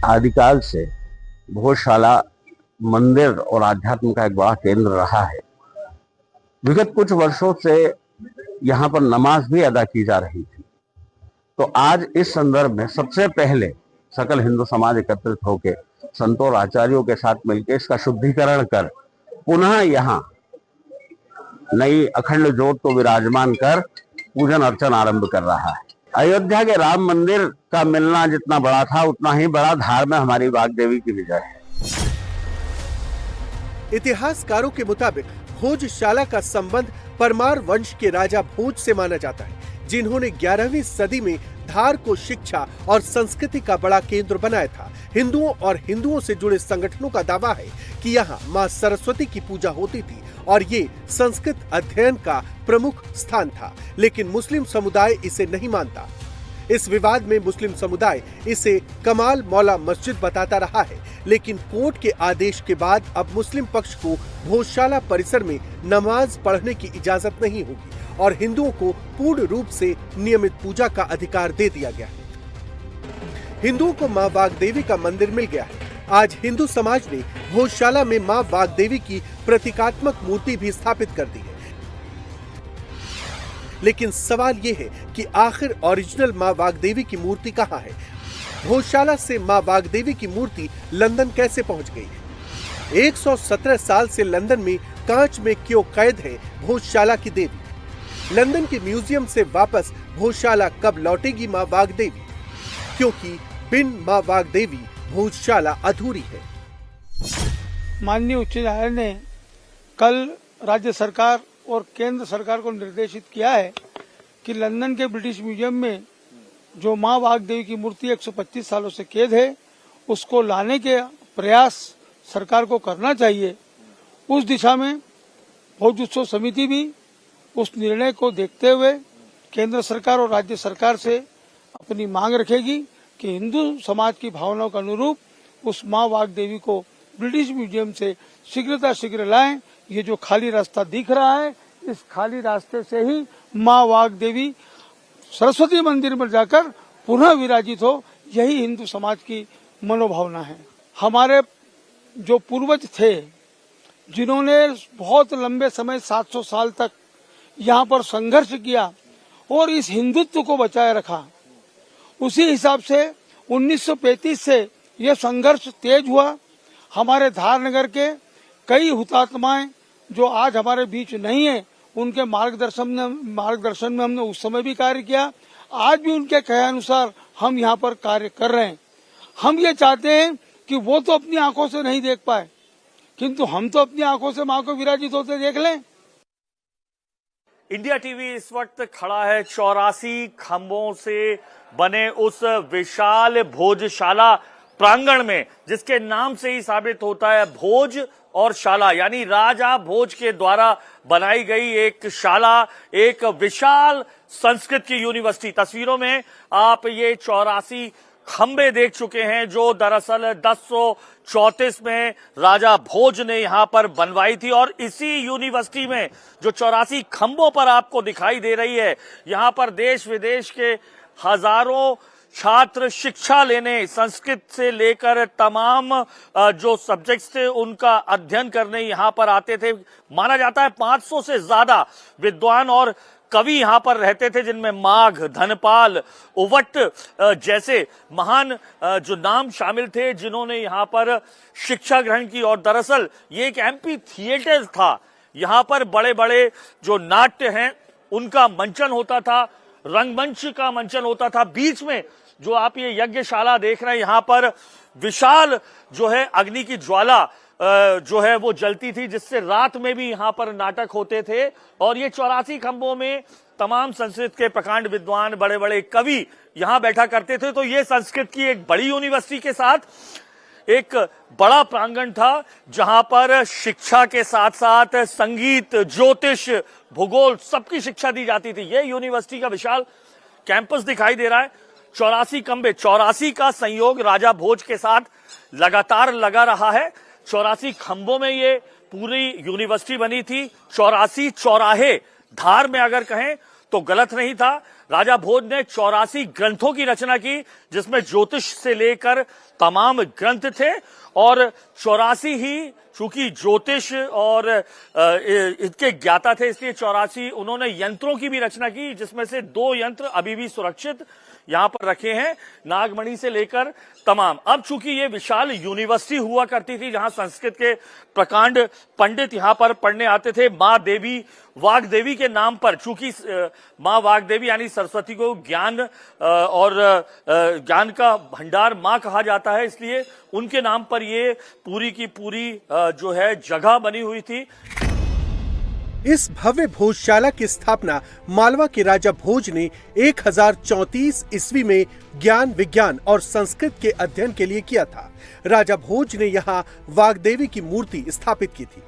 आदिकाल से भोजशाला मंदिर और आध्यात्म का एक बड़ा केंद्र रहा है। विगत कुछ वर्षों से यहाँ पर नमाज भी अदा की जा रही थी। तो आज इस संदर्भ में सबसे पहले सकल हिंदू समाज एकत्रित होकर संतों और आचार्यों के साथ मिलकर इसका शुद्धिकरण कर पुनः यहाँ नई अखंड ज्योत को विराजमान कर पूजन अर्चन आरंभ कर रहा है। अयोध्या के राम मंदिर का मिलना जितना बड़ा था उतना ही बड़ा धार में हमारी वाग्देवी की विजय है। इतिहासकारों के मुताबिक भोजशाला का संबंध परमार वंश के राजा भोज से माना जाता है, जिन्होंने 11वीं सदी में धार को शिक्षा और संस्कृति का बड़ा केंद्र बनाया था। हिंदुओं और हिंदुओं से जुड़े संगठनों का दावा है कि यहाँ मां सरस्वती की पूजा होती थी और ये संस्कृत अध्ययन का प्रमुख स्थान था, लेकिन मुस्लिम समुदाय इसे नहीं मानता। इस विवाद में मुस्लिम समुदाय इसे कमाल मौला मस्जिद बताता रहा है, लेकिन कोर्ट के आदेश के बाद अब मुस्लिम पक्ष को भोजशाला परिसर में नमाज पढ़ने की इजाजत नहीं होगी और हिंदुओं को पूर्ण रूप से नियमित पूजा का अधिकार दे दिया गया है। हिंदुओं को मां वाग्देवी का मंदिर मिल गया है। आज हिंदू समाज ने भोजशाला में मां वाग्देवी की प्रतीकात्मक मूर्ति भी स्थापित कर दी है। लेकिन सवाल ये है कि आखिर ओरिजिनल मां वाग्देवी की मूर्ति कहाँ है? भोजशाला से मां वाग्देवी की मूर्ति लंदन कैसे पहुंच गई? 117 साल से लंदन में कांच में क्यों कैद है भोजशाला की देवी? लंदन के म्यूजियम से वापस भोजशाला कब लौटेगी मां वाग्देवी? क्योंकि बिन मां वाग्देवी भोजशाला अधूरी है। माननीय उच्च न्यायालय ने कल राज्य सरकार और केंद्र सरकार को निर्देशित किया है कि लंदन के ब्रिटिश म्यूजियम में जो मां वाग्देवी की मूर्ति 125 सालों से कैद है, उसको लाने के प्रयास सरकार को करना चाहिए। उस दिशा में भोज उत्सव समिति भी उस निर्णय को देखते हुए केंद्र सरकार और राज्य सरकार से अपनी मांग रखेगी कि हिंदू समाज की भावनाओं के अनुरूप उस मां वाग्देवी को ब्रिटिश म्यूजियम से शीघ्र लाएं। ये जो खाली रास्ता दिख रहा है, इस खाली रास्ते से ही मां वाग्देवी सरस्वती मंदिर में जाकर पुनः विराजित हो, यही हिंदू समाज की मनोभावना है। हमारे जो पूर्वज थे, जिन्होंने बहुत लंबे समय 700 साल तक यहाँ पर संघर्ष किया और इस हिंदुत्व को बचाए रखा, उसी हिसाब से 1935 से यह संघर्ष तेज हुआ। हमारे धारनगर के कई हुतात्माएं जो आज हमारे बीच नहीं है, उनके मार्गदर्शन में हमने उस समय भी कार्य किया। आज भी उनके कहे अनुसार हम यहाँ पर कार्य कर रहे हैं। हम ये चाहते हैं कि वो तो अपनी आंखों से नहीं देख पाए, किंतु हम तो अपनी आंखों से मां को विराजित होते देख लें। इंडिया टीवी इस वक्त खड़ा है 84 खंभों से बने उस विशाल भोजशाला प्रांगण में, जिसके नाम से ही साबित होता है भोज और शाला, यानी राजा भोज के द्वारा बनाई गई एक शाला, एक विशाल संस्कृत की यूनिवर्सिटी। तस्वीरों में आप ये 84 खंबे देख चुके हैं, जो दरअसल 1034 में राजा भोज ने यहां पर बनवाई थी। और इसी यूनिवर्सिटी में जो 84 खंबों पर आपको दिखाई दे रही है, यहां पर देश विदेश के हजारों छात्र शिक्षा लेने, संस्कृत से लेकर तमाम जो सब्जेक्ट्स थे उनका अध्ययन करने यहां पर आते थे। माना जाता है 500 से ज्यादा विद्वान और कवि यहां पर रहते थे, जिनमें माघ, धनपाल, उवट जैसे महान जो नाम शामिल थे, जिन्होंने यहां पर शिक्षा ग्रहण की। और दरअसल ये एक एम्पी थिएटर था। यहां पर बड़े बड़े जो नाट्य हैं उनका मंचन होता था, रंगमंच का मंचन होता था। बीच में जो आप ये यज्ञशाला देख रहे हैं, यहां पर विशाल जो है अग्नि की ज्वाला जो है वो जलती थी, जिससे रात में भी यहां पर नाटक होते थे। और ये 84 खंभों में तमाम संस्कृत के प्रकांड विद्वान, बड़े बड़े कवि यहां बैठा करते थे। तो ये संस्कृत की एक बड़ी यूनिवर्सिटी के साथ एक बड़ा प्रांगण था, जहां पर शिक्षा के साथ साथ संगीत, ज्योतिष, भूगोल सबकी शिक्षा दी जाती थी। ये यूनिवर्सिटी का विशाल कैंपस दिखाई दे रहा है। 84 खंबे, 84 का संयोग राजा भोज के साथ लगातार लगा रहा है। 84 खंभों में ये पूरी यूनिवर्सिटी बनी थी। 84 चौराहे धार में अगर कहें तो गलत नहीं था। राजा भोज ने 84 ग्रंथों की रचना की, जिसमें ज्योतिष से लेकर तमाम ग्रंथ थे। और 84 ही, चूंकि ज्योतिष और इसके ज्ञाता थे, इसलिए 84 उन्होंने यंत्रों की भी रचना की, जिसमें से 2 यंत्र अभी भी सुरक्षित यहां पर रखे हैं, नागमणि से लेकर तमाम। अब चूंकि ये विशाल यूनिवर्सिटी हुआ करती थी, जहां संस्कृत के प्रकांड पंडित यहां पर पढ़ने आते थे, मां देवी वाग्देवी के नाम पर, चूंकि मां वाग्देवी यानी सरस्वती को ज्ञान और ज्ञान का भंडार मां कहा जाता है, इसलिए उनके नाम पर ये पूरी की पूरी जो है जगह बनी हुई थी। इस भव्य भोजशाला की स्थापना मालवा के राजा भोज ने 1034 ईस्वी में ज्ञान, विज्ञान और संस्कृत के अध्ययन के लिए किया था। राजा भोज ने यहाँ वाग्देवी की मूर्ति स्थापित की थी।